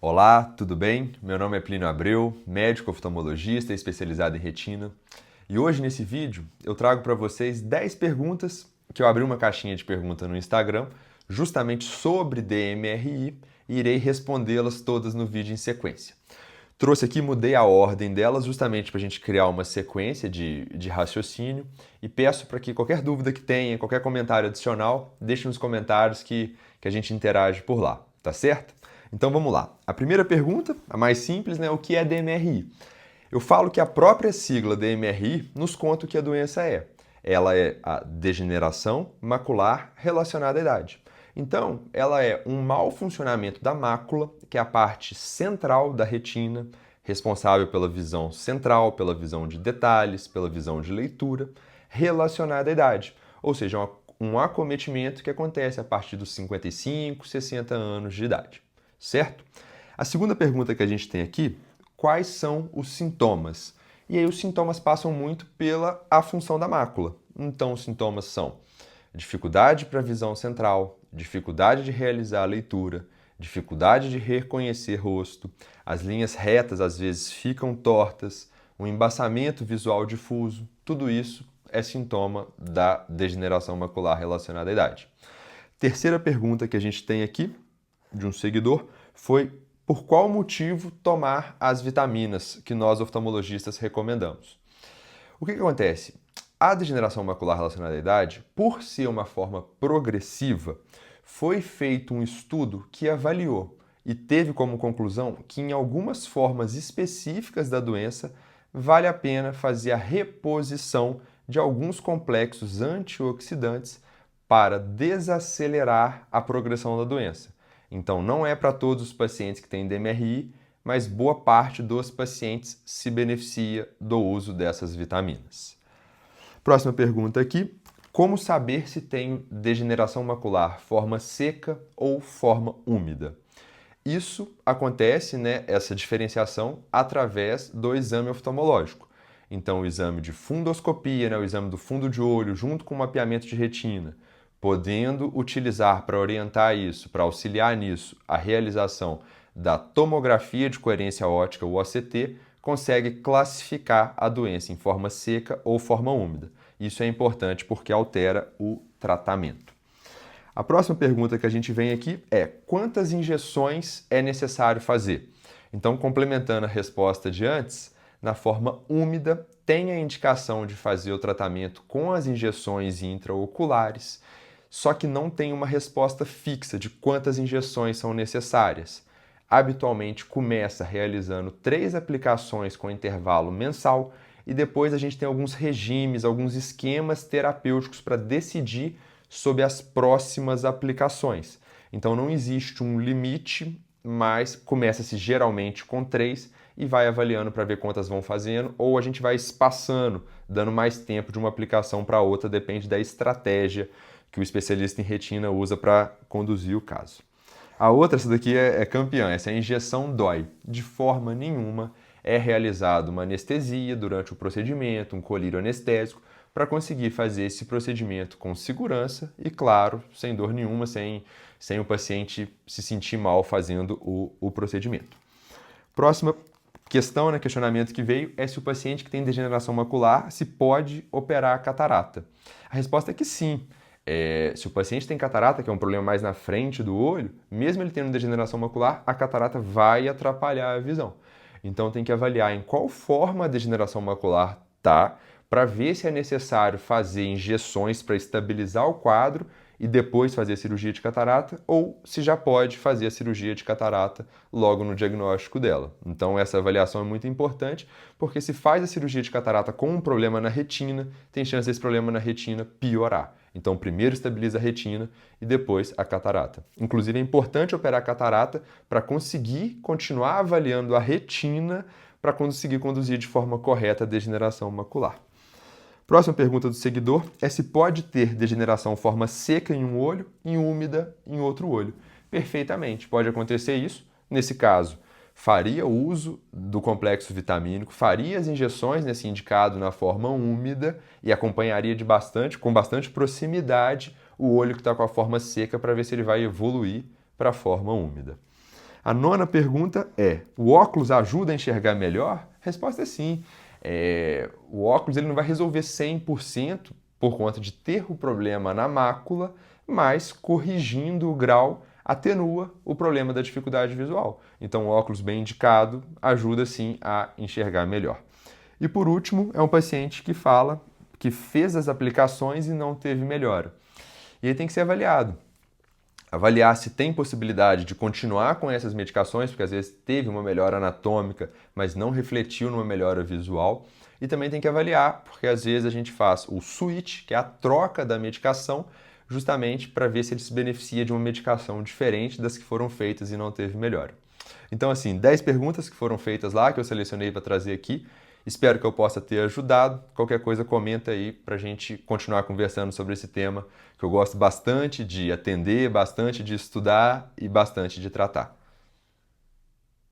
Olá, tudo bem? Meu nome é Plínio Abreu, médico oftalmologista especializado em retina. E hoje nesse vídeo eu trago para vocês 10 perguntas que eu abri uma caixinha de pergunta no Instagram justamente sobre DMRI e irei respondê-las todas no vídeo em sequência. Trouxe aqui, mudei a ordem delas justamente para a gente criar uma sequência de raciocínio e peço para que qualquer dúvida que tenha, qualquer comentário adicional, deixe nos comentários que a gente interage por lá, tá certo? Então vamos lá. A primeira pergunta, a mais simples, né? O que é DMRI? Eu falo que a própria sigla DMRI nos conta o que a doença é. Ela é a degeneração macular relacionada à idade. Então, ela é um mau funcionamento da mácula, que é a parte central da retina, responsável pela visão central, pela visão de detalhes, pela visão de leitura, relacionada à idade. Ou seja, um acometimento que acontece a partir dos 55, 60 anos de idade. Certo? A segunda pergunta que a gente tem aqui, quais são os sintomas? E aí os sintomas passam muito pela afunção da mácula. Então os sintomas são dificuldade para a visão central, dificuldade de realizar a leitura, dificuldade de reconhecer rosto, as linhas retas às vezes ficam tortas, um embaçamento visual difuso, tudo isso é sintoma da degeneração macular relacionada à idade. Terceira pergunta que a gente tem aqui, de um seguidor, foi por qual motivo tomar as vitaminas que nós oftalmologistas recomendamos. O que acontece? A degeneração macular relacionada à idade, por ser uma forma progressiva, foi feito um estudo que avaliou e teve como conclusão que em algumas formas específicas da doença vale a pena fazer a reposição de alguns complexos antioxidantes para desacelerar a progressão da doença. Então, não é para todos os pacientes que têm DMRI, mas boa parte dos pacientes se beneficia do uso dessas vitaminas. Próxima pergunta aqui. Como saber se tenho degeneração macular forma seca ou forma úmida? Isso acontece, né, essa diferenciação, através do exame oftalmológico. Então, o exame de fundoscopia, né, o exame do fundo de olho, junto com o mapeamento de retina, podendo utilizar para orientar isso, para auxiliar nisso, a realização da tomografia de coerência óptica, o OCT, consegue classificar a doença em forma seca ou forma úmida. Isso é importante porque altera o tratamento. A próxima pergunta que a gente vem aqui é: quantas injeções é necessário fazer? Então, complementando a resposta de antes, na forma úmida, tem a indicação de fazer o tratamento com as injeções intraoculares, só que não tem uma resposta fixa de quantas injeções são necessárias. Habitualmente começa realizando 3 aplicações com intervalo mensal e depois a gente tem alguns regimes, alguns esquemas terapêuticos para decidir sobre as próximas aplicações. Então não existe um limite, mas começa-se geralmente com 3 e vai avaliando para ver quantas vão fazendo, ou a gente vai espaçando, dando mais tempo de uma aplicação para outra, depende da estratégia que o especialista em retina usa para conduzir o caso. A outra, essa daqui é campeã, essa injeção dói. De forma nenhuma é realizada uma anestesia durante o procedimento, um colírio anestésico, para conseguir fazer esse procedimento com segurança e, claro, sem dor nenhuma, sem o paciente se sentir mal fazendo o procedimento. Próxima questão, né, questionamento que veio, é se o paciente que tem degeneração macular se pode operar a catarata. A resposta é que sim. Se o paciente tem catarata, que é um problema mais na frente do olho, mesmo ele tendo degeneração macular, a catarata vai atrapalhar a visão. Então tem que avaliar em qual forma a degeneração macular está, para ver se é necessário fazer injeções para estabilizar o quadro e depois fazer a cirurgia de catarata, ou se já pode fazer a cirurgia de catarata logo no diagnóstico dela. Então essa avaliação é muito importante, porque se faz a cirurgia de catarata com um problema na retina, tem chance desse problema na retina piorar. Então primeiro estabiliza a retina e depois a catarata. Inclusive é importante operar a catarata para conseguir continuar avaliando a retina para conseguir conduzir de forma correta a degeneração macular. Próxima pergunta do seguidor é se pode ter degeneração forma seca em um olho e úmida em outro olho. Perfeitamente, pode acontecer isso. Nesse caso, faria o uso do complexo vitamínico, faria as injeções nesse indicado na forma úmida e acompanharia com bastante proximidade o olho que está com a forma seca para ver se ele vai evoluir para a forma úmida. A nona pergunta é: o óculos ajuda a enxergar melhor? A resposta é sim. O óculos ele não vai resolver 100% por conta de ter o problema na mácula, mas corrigindo o grau atenua o problema da dificuldade visual. Então, o óculos bem indicado ajuda sim a enxergar melhor. E por último, é um paciente que fala que fez as aplicações e não teve melhora. E aí tem que ser avaliado. Avaliar se tem possibilidade de continuar com essas medicações, porque às vezes teve uma melhora anatômica, mas não refletiu numa melhora visual. E também tem que avaliar, porque às vezes a gente faz o switch, que é a troca da medicação, justamente para ver se ele se beneficia de uma medicação diferente das que foram feitas e não teve melhora. Então, assim, 10 perguntas que foram feitas lá, que eu selecionei para trazer aqui. Espero que eu possa ter ajudado. Qualquer coisa, comenta aí para a gente continuar conversando sobre esse tema, que eu gosto bastante de atender, bastante de estudar e bastante de tratar.